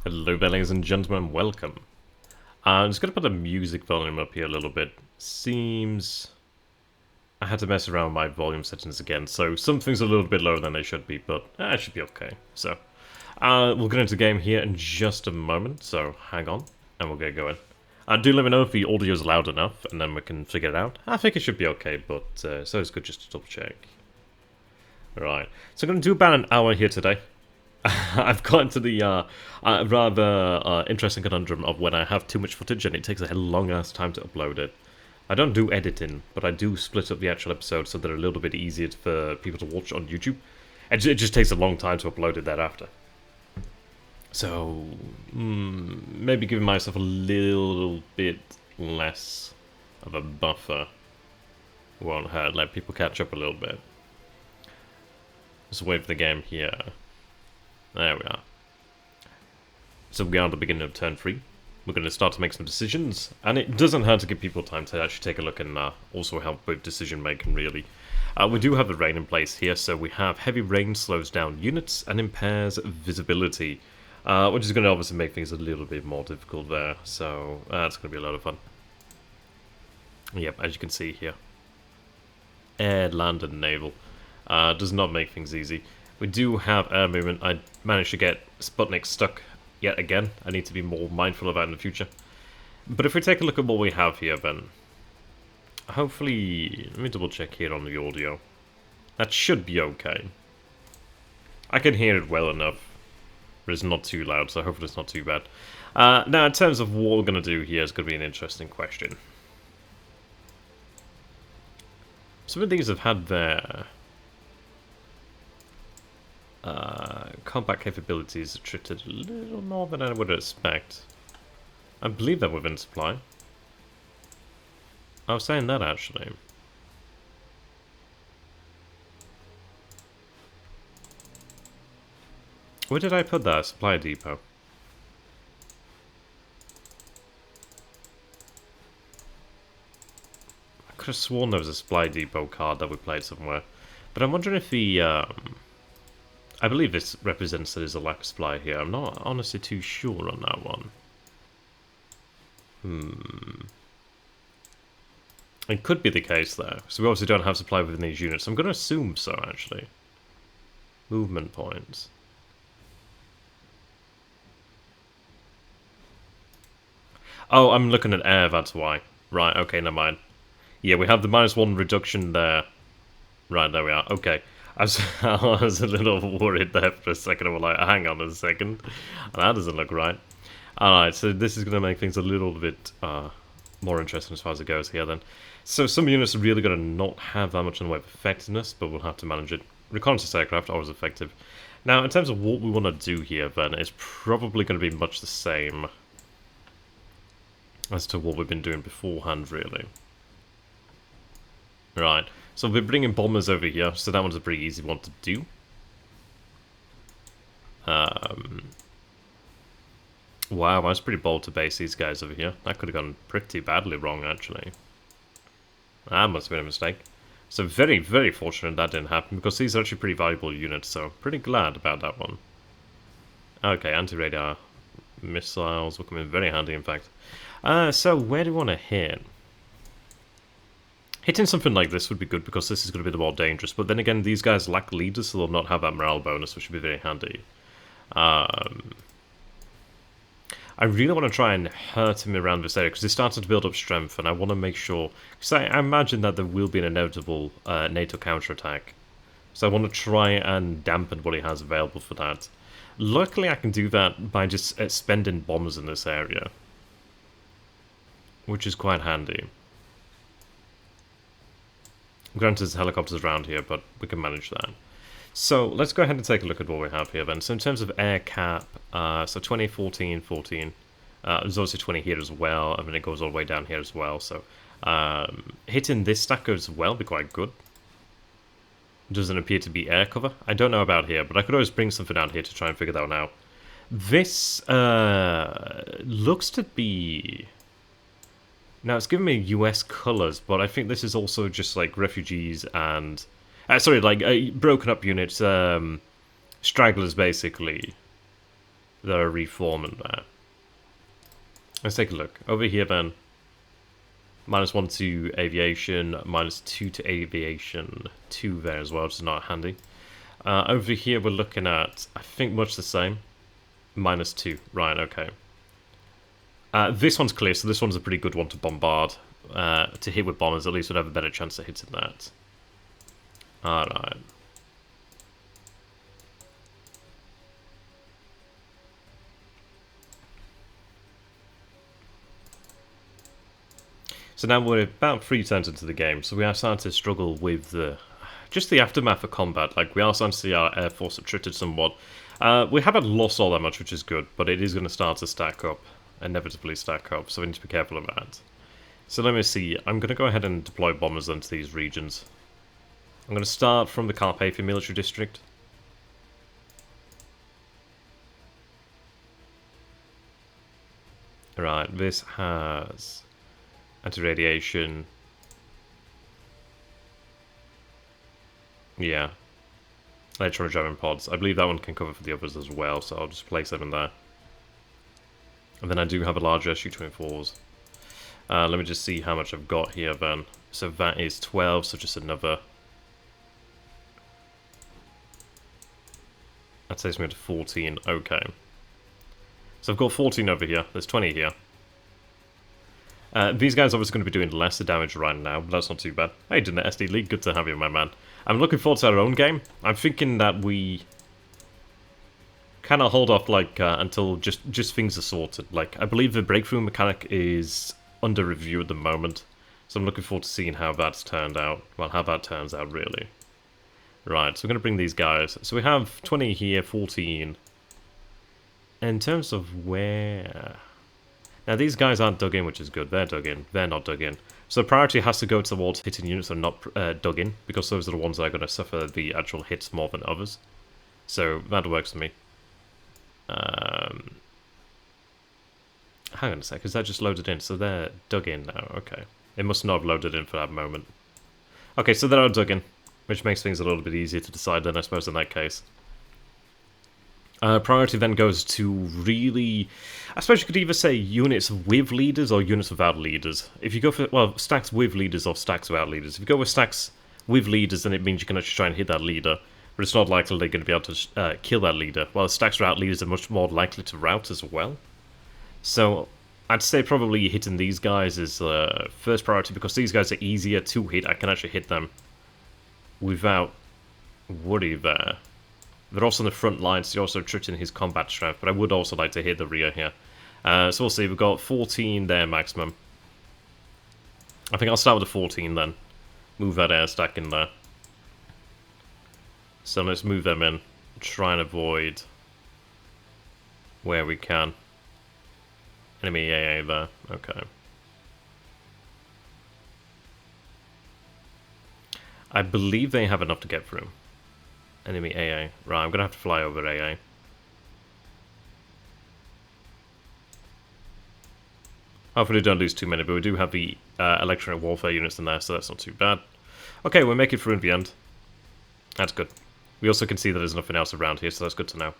Hello there, ladies and gentlemen, welcome. I'm just going to put the music volume up here a little bit. Seems I had to mess around with my volume settings again, so some things are a little bit lower than they should be, but it should be okay. So, we'll get into the game here in just a moment, so hang on, and we'll get going. Do let me know if the audio is loud enough, and then we can figure it out. I think it should be okay, but so it's good just to double check. Right, so I'm going to do about an hour here today. I've gotten to the rather interesting conundrum of when I have too much footage and it takes a long ass time to upload it. I don't do editing, but I do split up the actual episodes so they're a little bit easier for people to watch on YouTube. It just takes a long time to upload it thereafter. So, maybe giving myself a little bit less of a buffer won't hurt, let people catch up a little bit. Just wait for the game here. There we are. So we are at the beginning of turn 3. We're going to start to make some decisions, and it doesn't hurt to give people time to actually take a look and also help with decision making, really. We do have the rain in place here, so we have heavy rain slows down units and impairs visibility, which is going to obviously make things a little bit more difficult there, so that's going to be a lot of fun. Yep, as you can see here. Air, land, and naval. Does not make things easy. We do have air movement. I managed to get Sputnik stuck yet again. I need to be more mindful of that in the future. But if we take a look at what we have here, then hopefully, let me double check here on the audio. That should be okay. I can hear it well enough, but it's not too loud, so hopefully it's not too bad. Now, in terms of what we're going to do here, is going to be an interesting question. Some of these have had their combat capabilities treated a little more than I would expect. I believe they're within supply. I was saying that actually. Where did I put that? Supply depot. I could have sworn there was a supply depot card that we played somewhere. But I'm wondering if the I believe this represents that there's a lack of supply here. I'm not honestly too sure on that one. It could be the case though, so we obviously don't have supply within these units. I'm going to assume so, actually. Movement points. Oh, I'm looking at air, that's why. Right, okay, never mind. Yeah, we have the -1 reduction there. Right, there we are. Okay. I was a little worried there for a second. I was like, hang on a second. That doesn't look right. Alright, so this is going to make things a little bit more interesting as far as it goes here then. So some units are really going to not have that much in the way of effectiveness, but we'll have to manage it. Reconnaissance aircraft, always effective. Now, in terms of what we want to do here then, it's probably going to be much the same as to what we've been doing beforehand, really. Right. So we're bringing bombers over here, so that one's a pretty easy one to do. Wow, that's pretty bold to base these guys over here. That could have gone pretty badly wrong, actually. That must have been a mistake. So very, very fortunate that didn't happen, because these are actually pretty valuable units, so pretty glad about that one. Okay, anti-radar missiles will come in very handy, in fact. So where do we want to hit? Hitting something like this would be good because this is going to be the more dangerous, but then again, these guys lack leaders, so they'll not have that morale bonus, which would be very handy. I really want to try and hurt him around this area, because he's starting to build up strength, and I want to make sure... Because I imagine that there will be an inevitable NATO counterattack. So I want to try and dampen what he has available for that. Luckily, I can do that by just spending bombs in this area, which is quite handy. Granted, there's helicopters around here, but we can manage that. So, let's go ahead and take a look at what we have here then. So, in terms of air cap, so 20, 14, 14. There's obviously 20 here as well. I mean, it goes all the way down here as well. So, hitting this stack as well would be quite good. Doesn't appear to be air cover. I don't know about here, but I could always bring something out here to try and figure that one out. This looks to be... Now, it's giving me US colours, but I think this is also just, like, refugees and... sorry, like, broken up units, stragglers, basically. that are reforming there. Let's take a look. Over here then, -1 to aviation, -2 to aviation, 2 there as well, which is not handy. Over here we're looking at, I think, much the same. -2, right, okay. This one's clear, so this one's a pretty good one to bombard. To hit with bombers, at least would have a better chance of hitting that. Alright. So now we're about 3 turns into the game, so we are starting to struggle with just the aftermath of combat. Like, we are starting to see our Air Force attrited somewhat. We haven't lost all that much, which is good, but it is going to start to stack up, inevitably stack up, so we need to be careful of that. So let me see, I'm going to go ahead and deploy bombers into these regions. I'm going to start from the Carpathia military district. Right, this has anti-radiation. Yeah. Electronic jamming pods. I believe that one can cover for the others as well, so I'll just place them in there. And then I do have a large SU-24s. Let me just see how much I've got here then. So that is 12, so just another. That takes me to 14, okay. So I've got 14 over here, there's 20 here. These guys are obviously going to be doing lesser damage right now, but that's not too bad. Hey, doing the SD League, good to have you, my man. I'm looking forward to our own game. I'm thinking that we kind of hold off, like, until just things are sorted. Like, I believe the breakthrough mechanic is under review at the moment, so I'm looking forward to seeing how that's turned out. Well, how that turns out, really. Right, so we're going to bring these guys. So we have 20 here, 14. In terms of where... Now, these guys aren't dug in, which is good. They're dug in. They're not dug in. So priority has to go towards hitting units that are not dug in, because those are the ones that are going to suffer the actual hits more than others. So that works for me. Hang on a sec, is that just loaded in? So they're dug in now, okay. It must not have loaded in for that moment. Okay, so they're dug in, which makes things a little bit easier to decide then, I suppose, in that case. Priority then goes to really... I suppose you could either say units with leaders or units without leaders. If you go for, well, stacks with leaders or stacks without leaders. If you go with stacks with leaders, then it means you can actually try and hit that leader. But it's not likely they're going to be able to kill that leader. While stacks without leaders are much more likely to rout as well. So I'd say probably hitting these guys is first priority, because these guys are easier to hit. I can actually hit them without worry there. They're also on the front line, so you're also attriting his combat strength, but I would also like to hit the rear here. So we'll see, we've got 14 there maximum. I think I'll start with the 14 then. Move that air stack in there. So let's move them in. Try and avoid where we can. Enemy AA there, okay. I believe they have enough to get through. Enemy AA. Right, I'm going to have to fly over AA. Hopefully don't lose too many, but we do have the electronic warfare units in there, so that's not too bad. Okay, we'll make it through in the end. That's good. We also can see that there's nothing else around here, so that's good to know.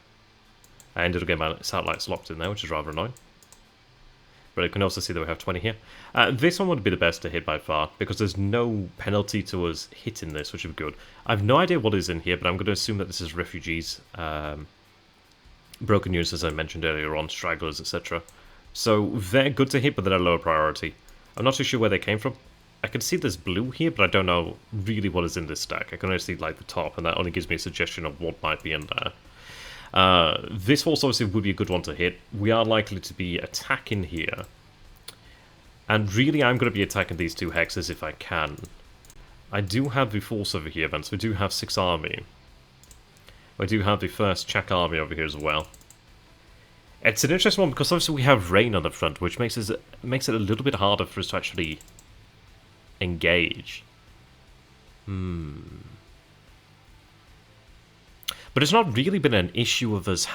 I ended up getting my satellites locked in there, which is rather annoying. But you can also see that we have 20 here. This one would be the best to hit by far, because there's no penalty to us hitting this, which is good. I have no idea what is in here, but I'm going to assume that this is refugees, broken units, as I mentioned earlier on, stragglers, etc. So they're good to hit, but they're a lower priority. I'm not too sure where they came from. I can see there's blue here, but I don't know really what is in this stack. I can only see like the top, and that only gives me a suggestion of what might be in there. This horse obviously would be a good one to hit. We are likely to be attacking here. And really I'm going to be attacking these two hexes if I can. I do have the force over here then, so we do have 6 army. We do have the 1st Czech army over here as well. It's an interesting one because obviously we have rain on the front, which makes it a little bit harder for us to actually engage. But it's not really been an issue of us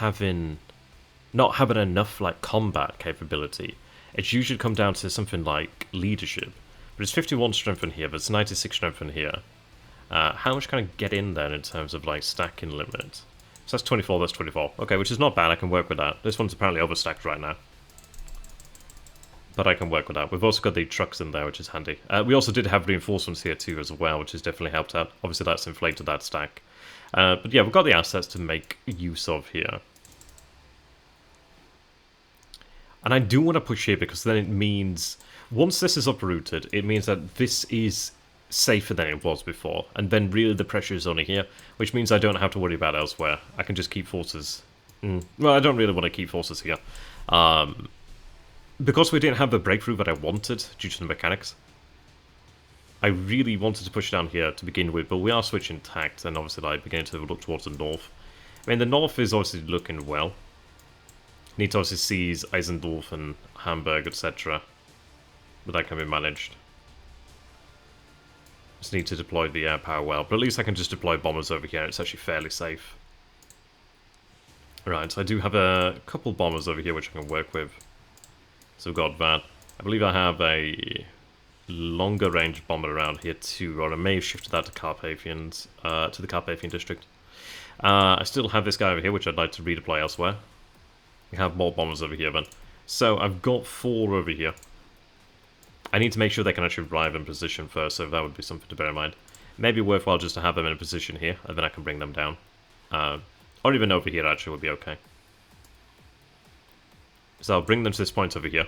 not having enough like combat capability. It's usually come down to something like leadership. But it's 51 strength in here, but it's 96 strength in here. How much can I get in then in terms of like stacking limit? So that's 24, that's 24. Okay, which is not bad, I can work with that. This one's apparently overstacked right now. But I can work with that. We've also got the trucks in there, which is handy. We also did have reinforcements here too as well, which has definitely helped out. Obviously that's inflated that stack. But yeah, we've got the assets to make use of here. And I do want to push here because then it means, once this is uprooted, it means that this is safer than it was before. And then really the pressure is only here, which means I don't have to worry about elsewhere. I can just keep forces. Well, I don't really want to keep forces here. Because we didn't have the breakthrough that I wanted due to the mechanics. I really wanted to push down here to begin with, but we are switching tact and obviously like beginning to look towards the north. I mean, the north is obviously looking well. Need to obviously seize Eisendorf and Hamburg, etc. But that can be managed. Just need to deploy the air power well, but at least I can just deploy bombers over here and it's actually fairly safe. Right, so I do have a couple bombers over here which I can work with. So we've got that. I believe I have a longer range bomber around here too, or I may have shifted that to Carpathians, to the Carpathian district. I still have this guy over here which I'd like to redeploy elsewhere. We have more bombers over here then. So I've got 4 over here. I need to make sure they can actually arrive in position first, so that would be something to bear in mind. Maybe worthwhile just to have them in a position here, and then I can bring them down. Or even over here actually would be okay. So I'll bring them to this point over here.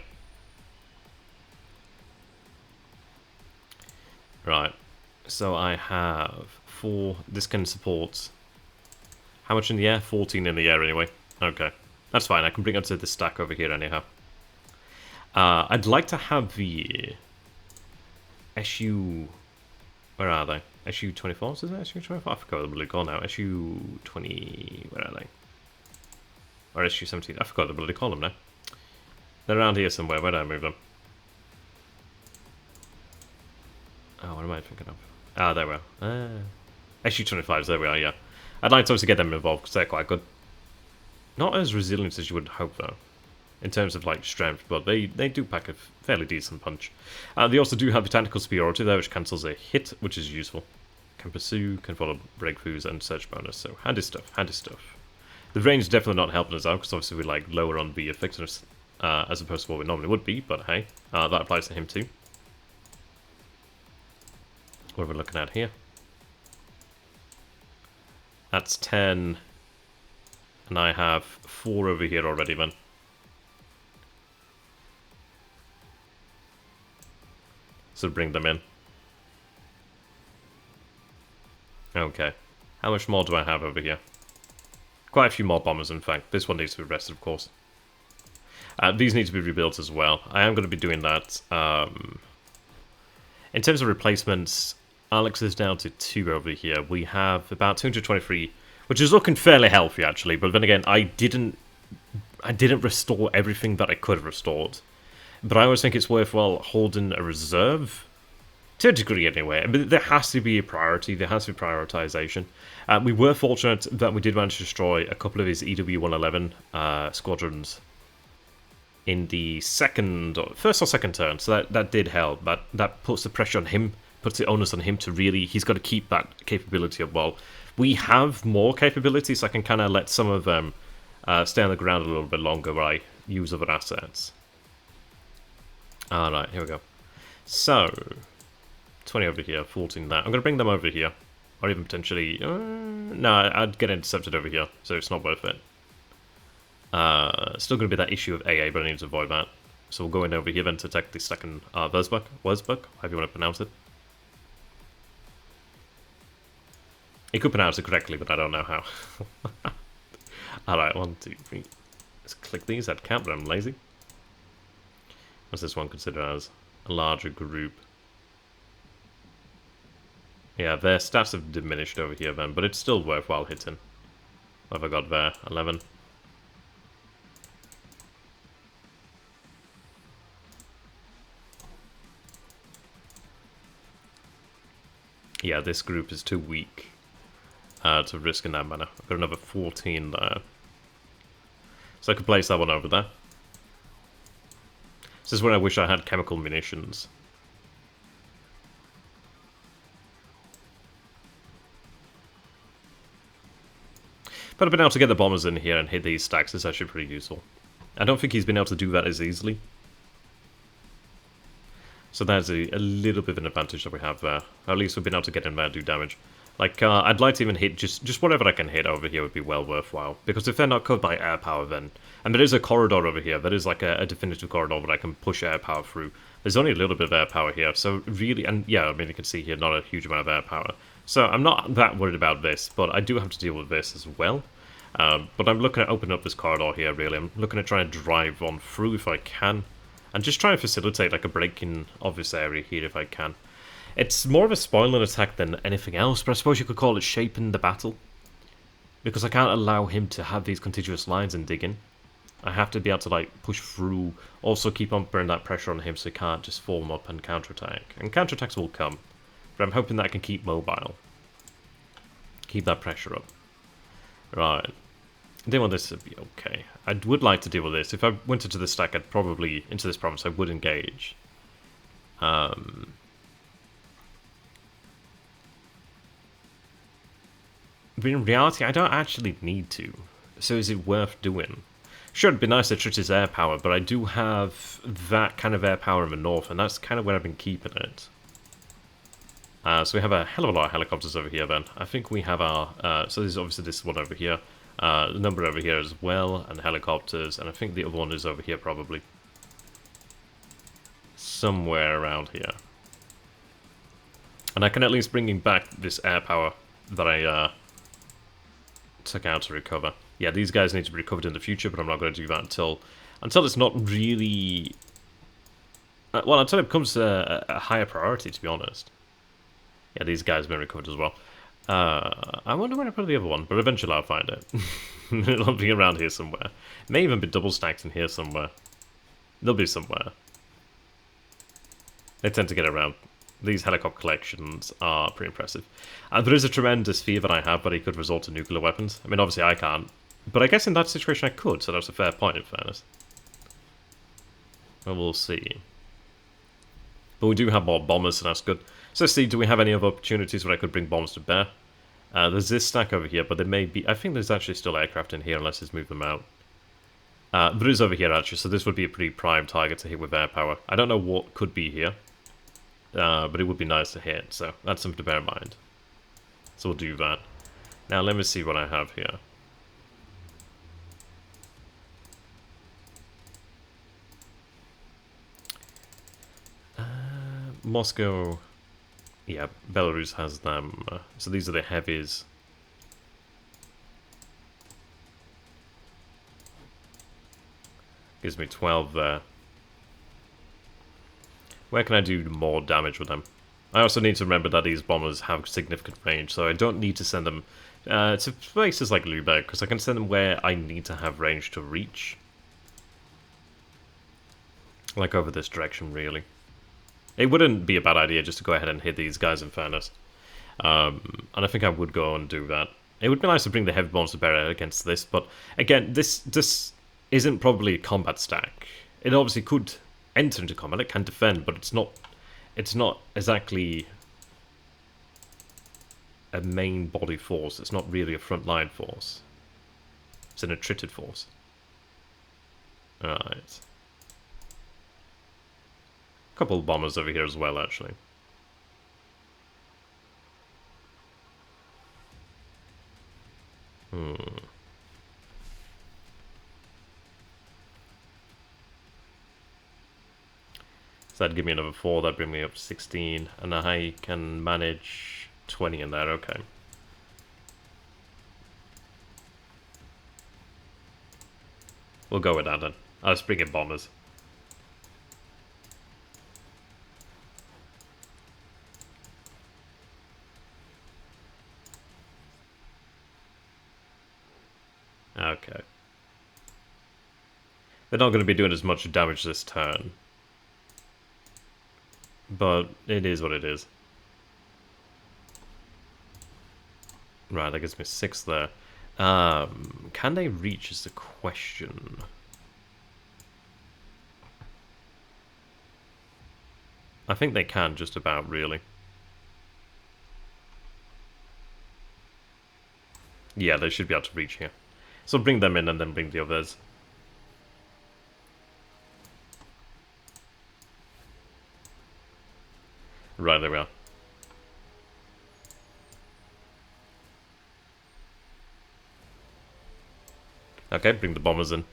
Right. So I have 4. This can support... How much in the air? 14 in the air anyway. Okay. That's fine. I can bring it to this stack over here anyhow. I'd like to have the SU... Where are they? SU-24s, is it? SU-24? I forgot what they're called now. SU-20... Where are they? Or SU-17? I forgot what they call them now. They're around here somewhere. Where did I move them? Oh, what am I thinking of? Ah, there we are. SU-25s, there we are, yeah. I'd like to obviously get them involved because they're quite good. Not as resilient as you would hope, though, in terms of like strength, but they do pack a fairly decent punch. They also do have the tactical superiority there, which cancels a hit, which is useful. Can pursue, can follow breakthroughs, and search bonus, so handy stuff, handy stuff. The range is definitely not helping us out, because obviously we're like lower on the effectiveness as opposed to what we normally would be, but hey, that applies to him too. What are we looking at here? That's 10, and I have 4 over here already then. So bring them in. Okay. How much more do I have over here? Quite a few more bombers, in fact. This one needs to be rested, of course. These need to be rebuilt as well. I am going to be doing that. In terms of replacements, Alex is down to 2 over here. We have about 223, which is looking fairly healthy, actually. But then again, I didn't restore everything that I could have restored. But I always think it's worthwhile holding a reserve. To a degree, anyway. But there has to be a priority. There has to be prioritization. We were fortunate that we did manage to destroy a couple of his EW-111 squadrons in the first or second turn. So that did help. That puts the pressure on him, puts the onus on him to really... He's got to keep that capability up well. We have more capability, so I can kind of let some of them stay on the ground a little bit longer while I use other assets. Alright, here we go. So, 20 over here, 14 there. I'm going to bring them over here. Or even potentially... no, I'd get intercepted over here, so it's not worth it. Still going to be that issue of AA, but I need to avoid that. So we'll go in over here then to attack the second Wurzburg, however you want to pronounce it. He could pronounce it correctly, but I don't know how. Alright, 1, 2, 3. Let's click these. I'd count, but I'm lazy. What's this one considered as? A larger group. Yeah, their stats have diminished over here then, but it's still worthwhile hitting. What have I got there? 11. Yeah, this group is too weak to risk in that manner. I've got another 14 there. So I could place that one over there. This is where I wish I had chemical munitions. But I've been able to get the bombers in here and hit these stacks. It's actually pretty useful. I don't think he's been able to do that as easily. So that's a little bit of an advantage that we have there. At least we've been able to get in there and do damage. Like, I'd like to even hit just whatever I can hit over here would be well worthwhile. Because if they're not covered by air power then... And there is a corridor over here. There is like a definitive corridor where I can push air power through. There's only a little bit of air power here. So really... And yeah, I mean, you can see here, not a huge amount of air power. So I'm not that worried about this. But I do have to deal with this as well. But I'm looking at opening up this corridor here, really. I'm looking at trying to drive on through if I can. And just try and facilitate like a break-in of this area here if I can. It's more of a spoiling attack than anything else, but I suppose you could call it shaping the battle. Because I can't allow him to have these contiguous lines and dig in. I have to be able to like push through, also keep on putting that pressure on him so he can't just form up and counterattack. And counterattacks will come, but I'm hoping that I can keep mobile. Keep that pressure up. Right. I didn't want this to be okay. I would like to deal with this. If I went into this stack, I'd probably, into this province, I would engage. But in reality, I don't actually need to. So is it worth doing? Sure, it'd be nice to trick his air power, but I do have that kind of air power in the north, and that's kind of where I've been keeping it. So we have a hell of a lot of helicopters over here then. I think we have our... so there's obviously this one over here. The number over here as well, and helicopters, and I think the other one is over here probably. Somewhere around here. And I can at least bring back this air power that I took out to recover. Yeah, these guys need to be recovered in the future, but I'm not going to do that until it's not really... well, until it becomes a higher priority, to be honest. Yeah, these guys have been recovered as well. I wonder where I put the other one, but eventually I'll find it. It'll be around here somewhere. It may even be double stacked in here somewhere. They'll be somewhere. They tend to get around. These helicopter collections are pretty impressive. There is a tremendous fear that I have that he could resort to nuclear weapons. I mean, obviously I can't. But I guess in that situation I could, so that's a fair point in fairness. Well, we'll see. But we do have more bombers, so that's good. So let's see, do we have any other opportunities where I could bring bombs to bear? There's this stack over here, but there may be... I think there's actually still aircraft in here, unless he's moved them out. There is over here, actually, so this would be a pretty prime target to hit with air power. I don't know what could be here, but it would be nice to hit, so that's something to bear in mind. So we'll do that. Now, let me see what I have here. Moscow... Yeah, Belarus has them. So these are the heavies. Gives me 12 there. Where can I do more damage with them? I also need to remember that these bombers have significant range, so I don't need to send them to places like Lübeck, because I can send them where I need to have range to reach. Like over this direction, really. It wouldn't be a bad idea just to go ahead and hit these guys, in fairness. And I think I would go and do that. It would be nice to bring the heavy bombs to bear against this, but again, this isn't probably a combat stack. It obviously could enter into combat, it can defend, but it's not exactly a main body force. It's not really a frontline force. It's an attrited force. Alright. Couple of bombers over here as well, actually. So that'd give me another 4, that'd bring me up to 16, and I can manage 20 in there, okay. We'll go with that then. I'll just bring in bombers. Okay. They're not going to be doing as much damage this turn. But it is what it is. Right, that gives me 6 there. Can they reach is the question. I think they can just about, really. Yeah, they should be able to reach here. So bring them in and then bring the others. Right, there we are. Okay, bring the bombers in.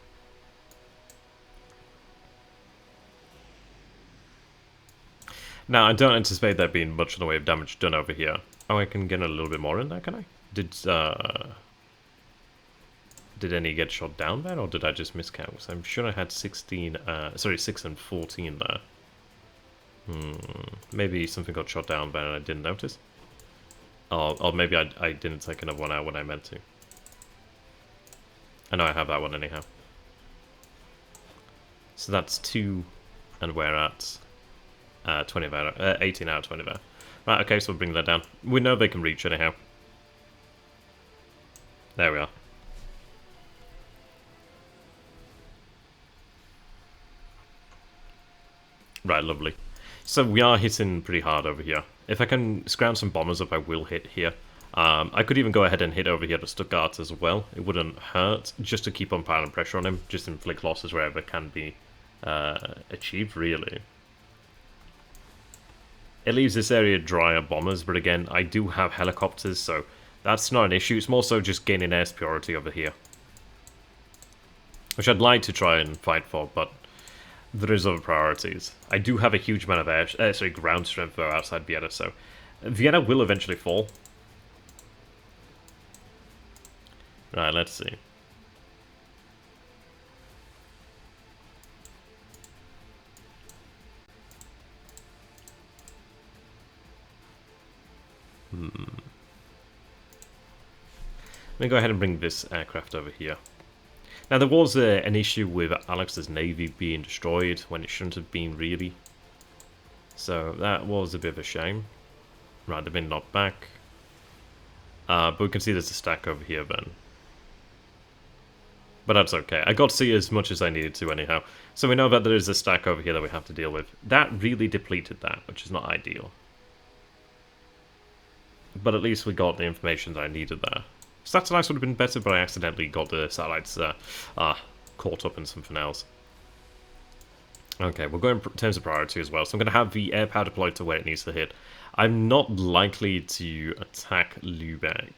Now, I don't anticipate there being much in the way of damage done over here. Oh, I can get a little bit more in there, can I? Did any get shot down there, or did I just miscount? Because I'm sure I had 16, sorry, 6 and 14 there. Maybe something got shot down there and I didn't notice. Or maybe I didn't take another one out when I meant to. I know I have that one anyhow. So that's 2, and we're at 18 out of 20 there. Right, okay, so we'll bring that down. We know they can reach anyhow. There we are. Right, lovely. So we are hitting pretty hard over here. If I can scrounge some bombers up, I will hit here. I could even go ahead and hit over here to Stuttgart as well. It wouldn't hurt, just to keep on piling pressure on him, just inflict losses wherever it can be achieved, really. It leaves this area dry of bombers, but again, I do have helicopters, so that's not an issue. It's more so just gaining air superiority over here, which I'd like to try and fight for, but there is other priorities. I do have a huge amount of ground strength though outside Vienna, so Vienna will eventually fall. Right, let's see. Let me go ahead and bring this aircraft over here. Now, there was an issue with Alex's navy being destroyed when it shouldn't have been, really. So that was a bit of a shame. Right, they've been knocked back. But we can see there's a stack over here then. But that's okay. I got to see as much as I needed to anyhow. So we know that there is a stack over here that we have to deal with. That really depleted that, which is not ideal. But at least we got the information that I needed there. Satellites would have been better, but I accidentally got the satellites caught up in something else. Okay, we'll go in terms of priority as well. So I'm going to have the air power deployed to where it needs to hit. I'm not likely to attack Lübeck.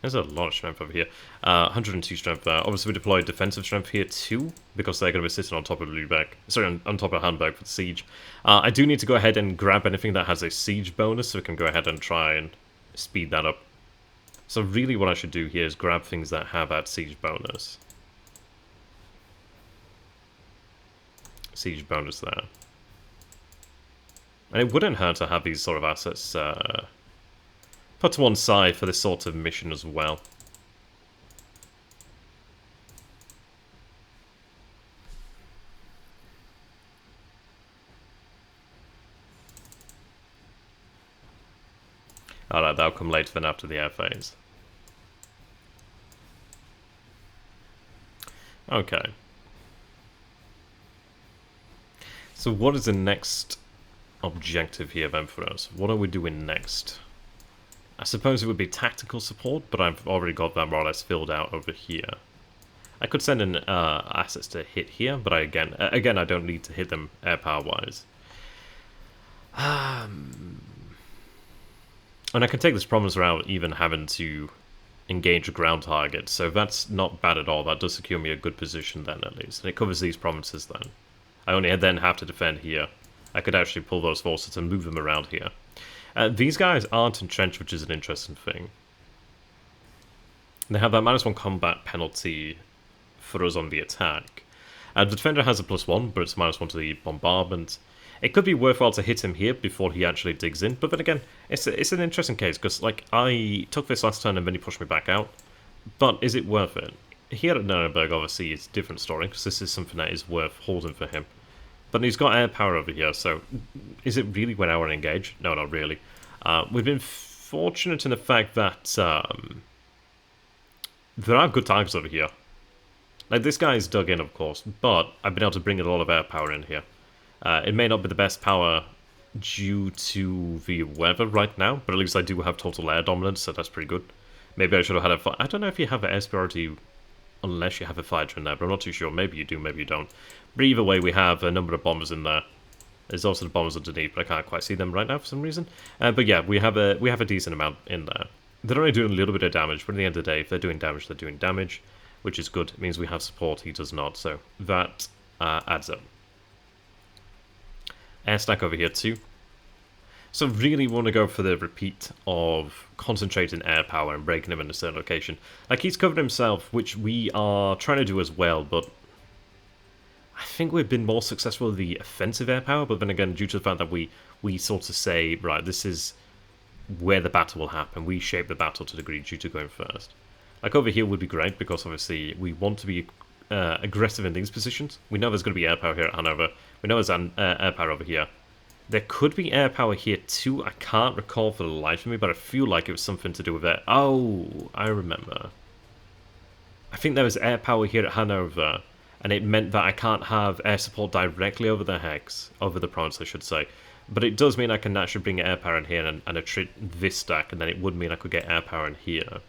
There's a lot of strength over here. 102 strength there. Obviously, we deployed defensive strength here too, because they're going to be sitting on top of Lübeck. Sorry, on top of Hamburg for the siege. I do need to go ahead and grab anything that has a siege bonus, so we can go ahead and try and speed that up. So really what I should do here is grab things that have that siege bonus. Siege bonus there. And it wouldn't hurt to have these sort of assets put to one side for this sort of mission as well. Alright, that'll come later than after the air phase. Okay. So what is the next objective here then for us? What are we doing next? I suppose it would be tactical support, but I've already got that more or less filled out over here. I could send in assets to hit here, but again, I don't need to hit them air power wise. And I can take this promise without even having to engage a ground target, so that's not bad at all. That does secure me a good position then, at least, and it covers these provinces then. I only then have to defend here. I could actually pull those forces and move them around here. These guys aren't entrenched, which is an interesting thing. They have that -1 combat penalty for us on the attack. The defender has a +1, but it's -1 to the bombardment. It could be worthwhile to hit him here before he actually digs in, but then again, it's an interesting case, because like I took this last turn and then he pushed me back out. But is it worth it? Here at Nuremberg, obviously, it's a different story, because this is something that is worth holding for him. But he's got air power over here, so is it really when I want to engage? No, not really. We've been fortunate in the fact that there are good targets over here. Like, this guy's dug in, of course, but I've been able to bring a lot of air power in here. It may not be the best power due to the weather right now, but at least I do have total air dominance, so that's pretty good. Maybe I should have had a... I don't know if you have an air superiority unless you have a fighter in there, but I'm not too sure. Maybe you do, maybe you don't. But either way, we have a number of bombers in there. There's also the bombers underneath, but I can't quite see them right now for some reason. But yeah, we have a decent amount in there. They're only doing a little bit of damage, but at the end of the day, if they're doing damage, they're doing damage, which is good. It means we have support, he does not, so that adds up. Air stack over here too. So really want to go for the repeat of concentrating air power and breaking him in a certain location. Like, he's covered himself, which we are trying to do as well, but I think we've been more successful with the offensive air power, but then again, due to the fact that we sort of say, right, this is where the battle will happen. We shape the battle to a degree due to going first. Like, over here would be great, because obviously we want to be aggressive in these positions. We know there's going to be air power here at Hanover. We know there's air power over here. There could be air power here too. I can't recall for the life of me, but I feel like it was something to do with that. Oh, I remember. I think there was air power here at Hanover, and it meant that I can't have air support directly over the hex, over the province I should say. But it does mean I can actually bring air power in here and attrit this stack, and then it would mean I could get air power in here.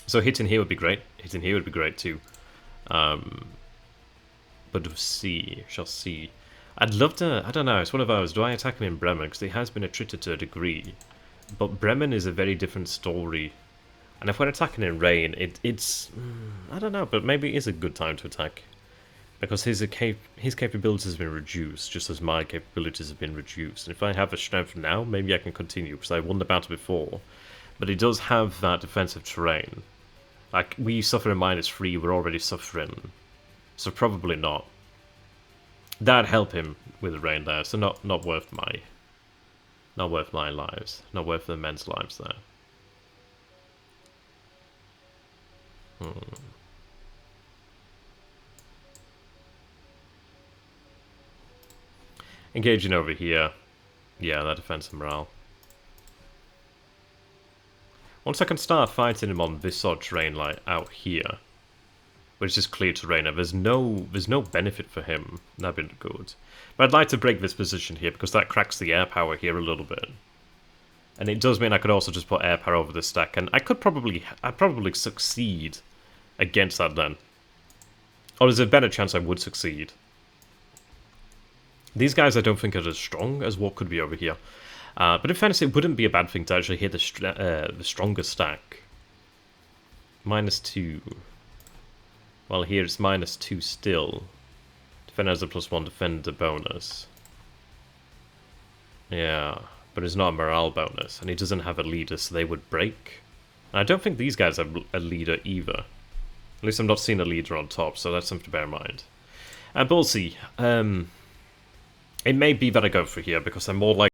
So hitting here would be great. Hitting here would be great too. But we'll see. Shall see. I'd love to... I don't know. It's one of those. Do I attack him in Bremen? Because he has been attritted to a degree. But Bremen is a very different story. And if we're attacking in rain, it's... I don't know, but maybe it is a good time to attack. Because his capabilities have been reduced, just as my capabilities have been reduced. And if I have the strength now, maybe I can continue, because I won the battle before. But he does have that defensive terrain. Like, we suffer in -3, we're already suffering. So probably not. That'd help him with the rain there, so not worth my lives. Not worth the men's lives there. Engaging over here. Yeah, that defensive morale. Once I can start fighting him on this sort of terrain, like out here, which is clear terrain, and there's no benefit for him. That'd be good. But I'd like to break this position here, because that cracks the air power here a little bit. And it does mean I could also just put air power over this stack, and I'd probably succeed against that then. Or there's a better chance I would succeed. These guys I don't think are as strong as what could be over here. But in fairness, it wouldn't be a bad thing to actually hit the stronger stack. -2. Well, here it's -2 still. Defender has a +1 defender bonus. Yeah, but it's not a morale bonus, and he doesn't have a leader, so they would break. And I don't think these guys have a leader either. At least I'm not seeing a leader on top, so that's something to bear in mind. But we'll see. It may be that I go for here, because I'm more likely